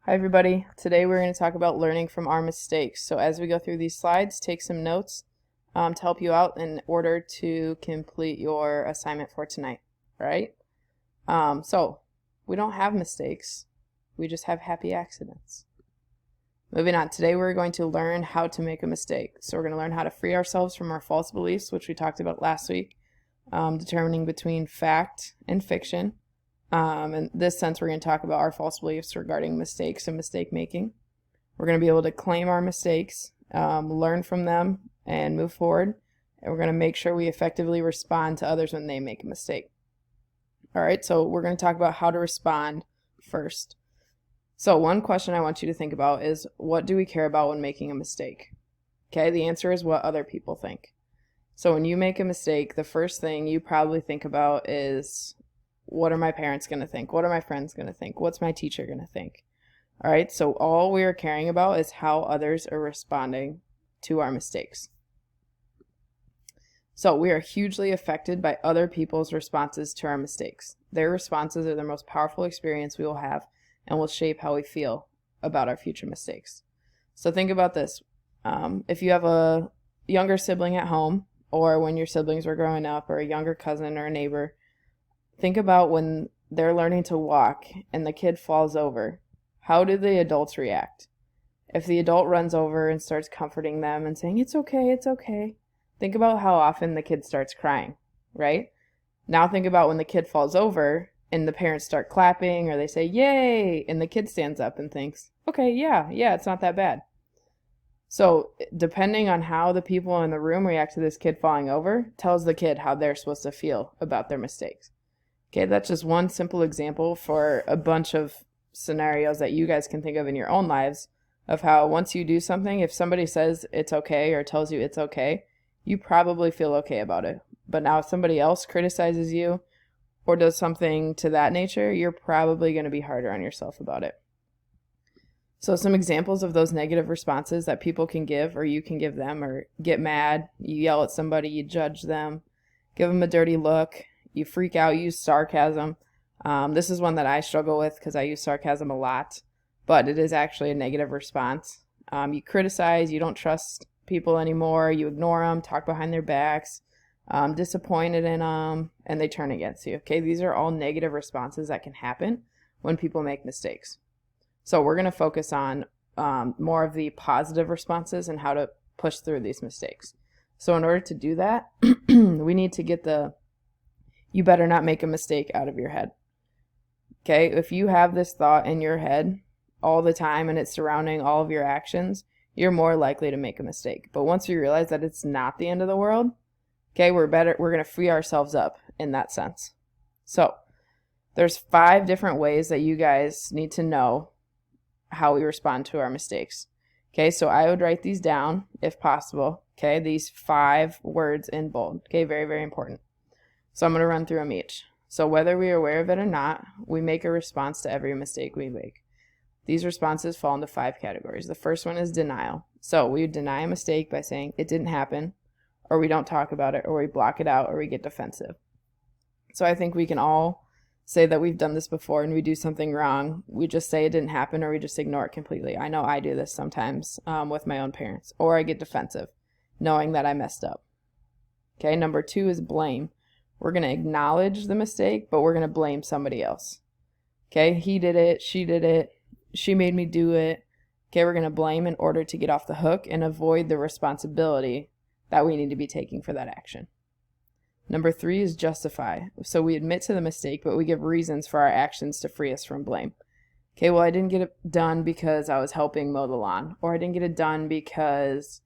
Hi everybody. Today we're going to talk about learning from our mistakes. So as we go through these slides, take some notes to help you out in order to complete your assignment for tonight. All right? So we don't have mistakes. We just have happy accidents. Moving on. Today we're going to learn how to make a mistake. So we're going to learn how to free ourselves from our false beliefs, which we talked about last week, determining between fact and fiction. In this sense, we're going to talk about our false beliefs regarding mistakes and mistake making. We're going to be able to claim our mistakes, learn from them, and move forward. And we're going to make sure we effectively respond to others when they make a mistake. All right, so we're going to talk about how to respond first. So one question I want you to think about is, what do we care about when making a mistake? Okay, the answer is what other people think. So when you make a mistake, the first thing you probably think about is, what are my parents going to think? What are my friends going to think? What's my teacher going to think? All right, so all we are caring about is how others are responding to our mistakes. So we are hugely affected by other people's responses to our mistakes. Their responses are the most powerful experience we will have and will shape how we feel about our future mistakes. So think about this. If you have a younger sibling at home, or when your siblings were growing up, or a younger cousin or a neighbor, think about when they're learning to walk and the kid falls over. How do the adults react? If the adult runs over and starts comforting them and saying, it's okay, think about how often the kid starts crying, right? Now think about when the kid falls over and the parents start clapping, or they say, yay, and the kid stands up and thinks, okay, yeah, it's not that bad. So depending on how the people in the room react to this kid falling over, tells the kid how they're supposed to feel about their mistakes. Okay, that's just one simple example for a bunch of scenarios that you guys can think of in your own lives of how once you do something, if somebody says it's okay or tells you it's okay, you probably feel okay about it. But now if somebody else criticizes you or does something to that nature, you're probably going to be harder on yourself about it. So some examples of those negative responses that people can give or you can give them are get mad, you yell at somebody, you judge them, give them a dirty look, you freak out, use sarcasm. This is one that I struggle with because I use sarcasm a lot, but it is actually a negative response. You criticize, you don't trust people anymore, you ignore them, talk behind their backs, disappointed in them, and they turn against you. Okay, these are all negative responses that can happen when people make mistakes. So we're going to focus on more of the positive responses and how to push through these mistakes. So in order to do that, we need to get the you better not make a mistake out of your head. Okay, if you have this thought in your head all the time and it's surrounding all of your actions, you're more likely to make a mistake. But once we realize that it's not the end of the world, okay, we're going to free ourselves up in that sense. So there's 5 different ways that you guys need to know how we respond to our mistakes. Okay, so I would write these down if possible. Okay, these 5 words in bold. Okay, very, very important. So I'm going to run through them each. So whether we are aware of it or not, we make a response to every mistake we make. These responses fall into 5 categories. The first one is denial. So we deny a mistake by saying it didn't happen, or we don't talk about it, or we block it out, or we get defensive. So I think we can all say that we've done this before and we do something wrong. We just say it didn't happen, or we just ignore it completely. I know I do this sometimes with my own parents, or I get defensive knowing that I messed up. Okay, number 2 is blame. We're going to acknowledge the mistake, but we're going to blame somebody else. Okay, he did it, she made me do it. Okay, we're going to blame in order to get off the hook and avoid the responsibility that we need to be taking for that action. Number 3 is justify. So we admit to the mistake, but we give reasons for our actions to free us from blame. Okay, well, I didn't get it done because I was helping mow the lawn, or I didn't get it done because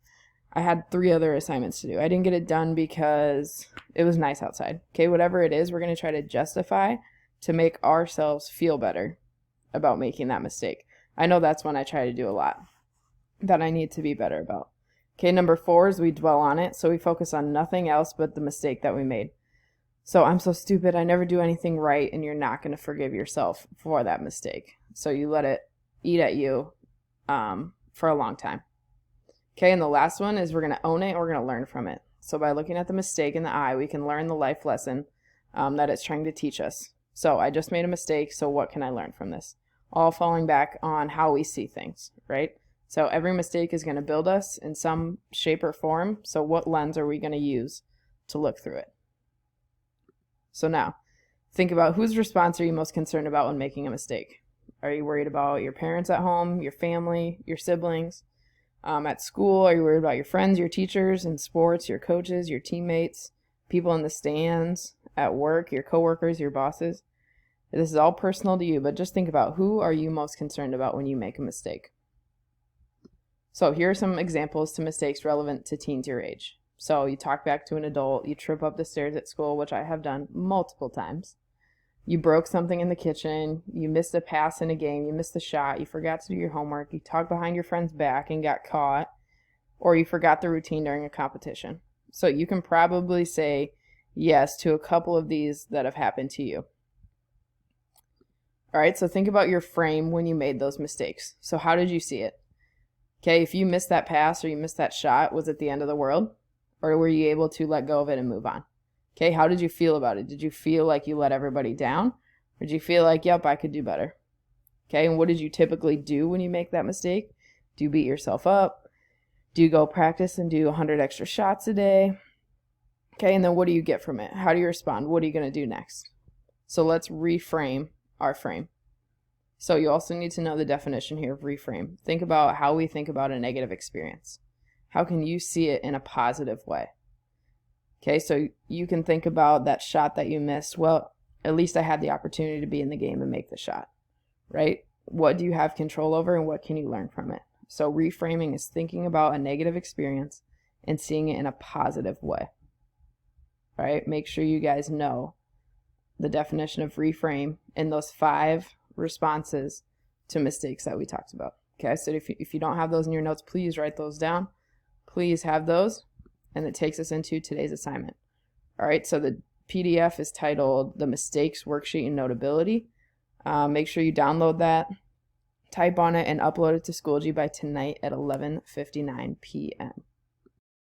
I had 3 other assignments to do. I didn't get it done because it was nice outside. Okay, whatever it is, we're going to try to justify to make ourselves feel better about making that mistake. I know that's one I try to do a lot, that I need to be better about. Okay, number 4 is we dwell on it. So we focus on nothing else but the mistake that we made. So I'm so stupid, I never do anything right, and you're not going to forgive yourself for that mistake. So you let it eat at you for a long time. Okay, and the last one is we're going to own it and we're going to learn from it. So by looking at the mistake in the eye, we can learn the life lesson that it's trying to teach us. So I just made a mistake, so what can I learn from this? all falling back on how we see things, right? So every mistake is going to build us in some shape or form. So what lens are we going to use to look through it? So now, think about whose response are you most concerned about when making a mistake? Are you worried about your parents at home, your family, your siblings? At school, are you worried about your friends, your teachers, in sports, your coaches, your teammates, people in the stands, at work, your coworkers, your bosses? This is all personal to you, but just think about who are you most concerned about when you make a mistake. So here are some examples to mistakes relevant to teens your age. So you talk back to an adult, you trip up the stairs at school, which I have done multiple times. You broke something in the kitchen, you missed a pass in a game, you missed a shot, you forgot to do your homework, you talked behind your friend's back and got caught, or you forgot the routine during a competition. So you can probably say yes to a couple of these that have happened to you. All right, so think about your frame when you made those mistakes. So how did you see it? Okay, if you missed that pass or you missed that shot, was it the end of the world? Or were you able to let go of it and move on? Okay, how did you feel about it? Did you feel like you let everybody down? Or did you feel like, yep, I could do better? Okay, and what did you typically do when you make that mistake? Do you beat yourself up? Do you go practice and do 100 extra shots a day? Okay, and then what do you get from it? How do you respond? What are you going to do next? So let's reframe our frame. So you also need to know the definition here of reframe. Think about how we think about a negative experience. How can you see it in a positive way? Okay, so you can think about that shot that you missed. Well, at least I had the opportunity to be in the game and make the shot, right? What do you have control over and what can you learn from it? So reframing is thinking about a negative experience and seeing it in a positive way, right? Make sure you guys know the definition of reframe and those 5 responses to mistakes that we talked about. Okay, so if you don't have those in your notes, please write those down. Please have those. And it takes us into today's assignment. All right, so the PDF is titled The Mistakes Worksheet and Notability. Make sure you download that, type on it, and upload it to Schoology by tonight at 11:59 p.m.